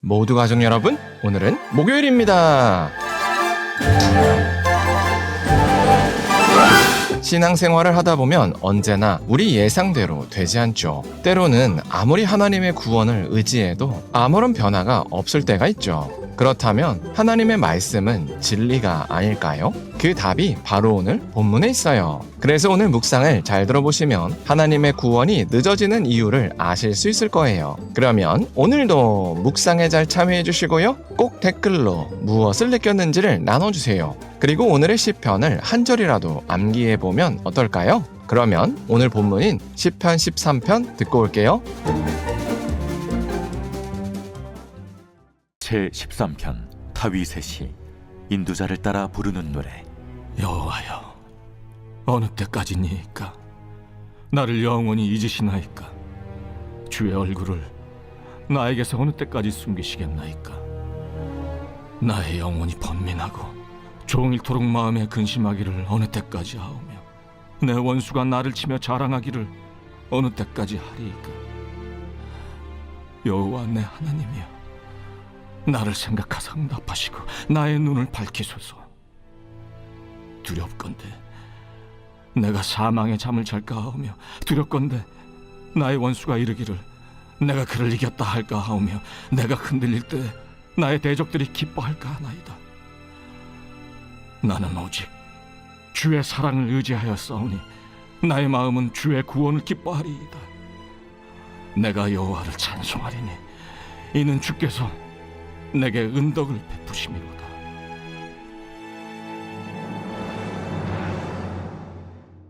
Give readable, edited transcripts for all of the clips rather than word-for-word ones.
모두 가족 여러분, 오늘은 목요일입니다. 신앙생활을 하다 보면 언제나 우리 예상대로 되지 않죠. 때로는 아무리 하나님의 구원을 의지해도 아무런 변화가 없을 때가 있죠. 그렇다면 하나님의 말씀은 진리가 아닐까요? 그 답이 바로 오늘 본문에 있어요. 그래서 오늘 묵상을 잘 들어보시면 하나님의 구원이 늦어지는 이유를 아실 수 있을 거예요. 그러면 오늘도 묵상에 잘 참여해 주시고요. 꼭 댓글로 무엇을 느꼈는지를 나눠주세요. 그리고 오늘의 시편을 한 절이라도 암기해 보면 어떨까요? 그러면 오늘 본문인 시편 13편 듣고 올게요. 제13편 다윗의 시. 인두자를 따라 부르는 노래. 여호와여, 어느 때까지니이까? 나를 영원히 잊으시나이까? 주의 얼굴을 나에게서 어느 때까지 숨기시겠나이까? 나의 영혼이 번민하고 종일토록 마음에 근심하기를 어느 때까지 하오며, 내 원수가 나를 치며 자랑하기를 어느 때까지 하리이까? 여호와 내 하나님이여, 나를 생각하사 응답하시고 나의 눈을 밝히소서. 두렵건대 내가 사망의 잠을 잘까 하오며, 두렵건대 나의 원수가 이르기를 내가 그를 이겼다 할까 하오며, 내가 흔들릴 때 나의 대적들이 기뻐할까 하나이다. 나는 오직 주의 사랑을 의지하여 싸우니 나의 마음은 주의 구원을 기뻐하리이다. 내가 여호와를 찬송하리니 이는 주께서 내게 은덕을 베푸심이로다.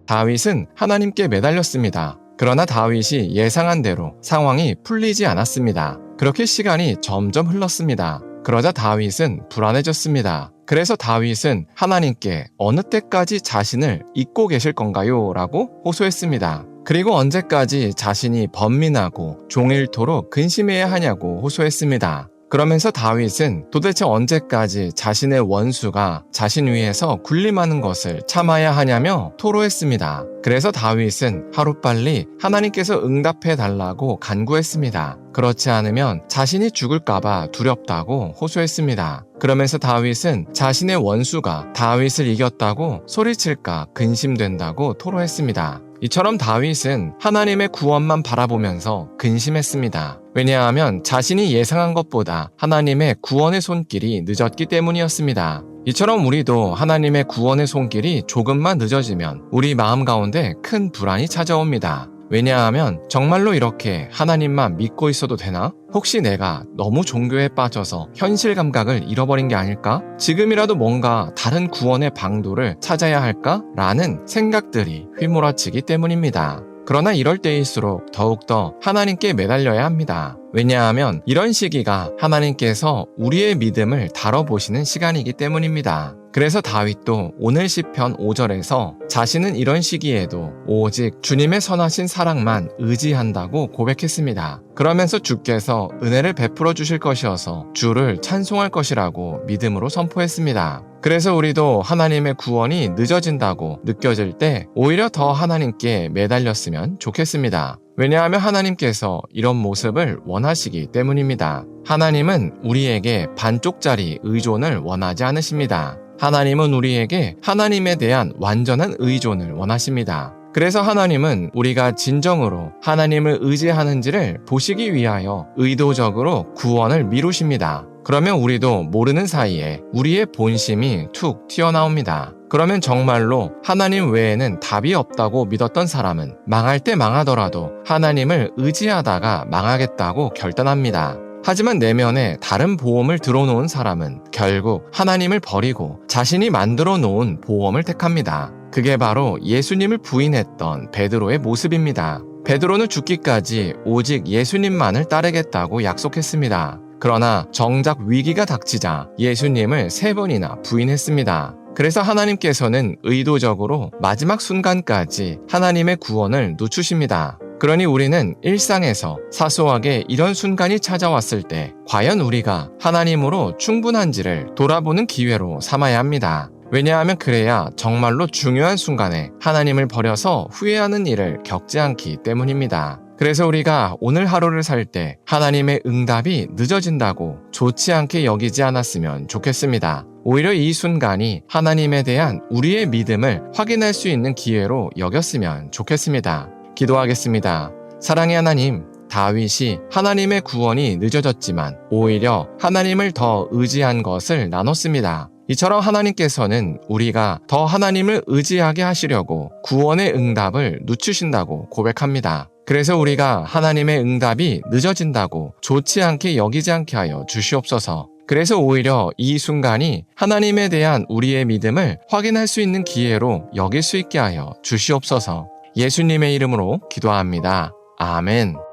다윗은 하나님께 매달렸습니다. 그러나 다윗이 예상한 대로 상황이 풀리지 않았습니다. 그렇게 시간이 점점 흘렀습니다. 그러자 다윗은 불안해졌습니다. 그래서 다윗은 하나님께 어느 때까지 자신을 잊고 계실 건가요? 라고 호소했습니다. 그리고 언제까지 자신이 번민하고 종일토록 근심해야 하냐고 호소했습니다. 그러면서 다윗은 도대체 언제까지 자신의 원수가 자신 위에서 군림하는 것을 참아야 하냐며 토로했습니다. 그래서 다윗은 하루빨리 하나님께서 응답해 달라고 간구했습니다. 그렇지 않으면 자신이 죽을까봐 두렵다고 호소했습니다. 그러면서 다윗은 자신의 원수가 다윗을 이겼다고 소리칠까 근심된다고 토로했습니다. 이처럼 다윗은 하나님의 구원만 바라보면서 근심했습니다. 왜냐하면 자신이 예상한 것보다 하나님의 구원의 손길이 늦었기 때문이었습니다. 이처럼 우리도 하나님의 구원의 손길이 조금만 늦어지면 우리 마음 가운데 큰 불안이 찾아옵니다. 왜냐하면 정말로 이렇게 하나님만 믿고 있어도 되나? 혹시 내가 너무 종교에 빠져서 현실 감각을 잃어버린 게 아닐까? 지금이라도 뭔가 다른 구원의 방도를 찾아야 할까? 라는 생각들이 휘몰아치기 때문입니다. 그러나 이럴 때일수록 더욱더 하나님께 매달려야 합니다. 왜냐하면 이런 시기가 하나님께서 우리의 믿음을 다뤄보시는 시간이기 때문입니다. 그래서 다윗도 오늘 시편 5절에서 자신은 이런 시기에도 오직 주님의 선하신 사랑만 의지한다고 고백했습니다. 그러면서 주께서 은혜를 베풀어 주실 것이어서 주를 찬송할 것이라고 믿음으로 선포했습니다. 그래서 우리도 하나님의 구원이 늦어진다고 느껴질 때 오히려 더 하나님께 매달렸으면 좋겠습니다. 왜냐하면 하나님께서 이런 모습을 원하시기 때문입니다. 하나님은 우리에게 반쪽짜리 의존을 원하지 않으십니다. 하나님은 우리에게 하나님에 대한 완전한 의존을 원하십니다. 그래서 하나님은 우리가 진정으로 하나님을 의지하는지를 보시기 위하여 의도적으로 구원을 미루십니다. 그러면 우리도 모르는 사이에 우리의 본심이 툭 튀어나옵니다. 그러면 정말로 하나님 외에는 답이 없다고 믿었던 사람은 망할 때 망하더라도 하나님을 의지하다가 망하겠다고 결단합니다. 하지만 내면에 다른 보험을 들어놓은 사람은 결국 하나님을 버리고 자신이 만들어 놓은 보험을 택합니다. 그게 바로 예수님을 부인했던 베드로의 모습입니다. 베드로는 죽기까지 오직 예수님만을 따르겠다고 약속했습니다. 그러나 정작 위기가 닥치자 예수님을 3번이나 부인했습니다. 그래서 하나님께서는 의도적으로 마지막 순간까지 하나님의 구원을 늦추십니다. 그러니 우리는 일상에서 사소하게 이런 순간이 찾아왔을 때 과연 우리가 하나님으로 충분한지를 돌아보는 기회로 삼아야 합니다. 왜냐하면 그래야 정말로 중요한 순간에 하나님을 버려서 후회하는 일을 겪지 않기 때문입니다. 그래서 우리가 오늘 하루를 살 때 하나님의 응답이 늦어진다고 좋지 않게 여기지 않았으면 좋겠습니다. 오히려 이 순간이 하나님에 대한 우리의 믿음을 확인할 수 있는 기회로 여겼으면 좋겠습니다. 기도하겠습니다. 사랑의 하나님, 다윗이 하나님의 구원이 늦어졌지만 오히려 하나님을 더 의지한 것을 나눴습니다. 이처럼 하나님께서는 우리가 더 하나님을 의지하게 하시려고 구원의 응답을 늦추신다고 고백합니다. 그래서 우리가 하나님의 응답이 늦어진다고 좋지 않게 여기지 않게 하여 주시옵소서. 그래서 오히려 이 순간이 하나님에 대한 우리의 믿음을 확인할 수 있는 기회로 여길 수 있게 하여 주시옵소서. 예수님의 이름으로 기도합니다. 아멘.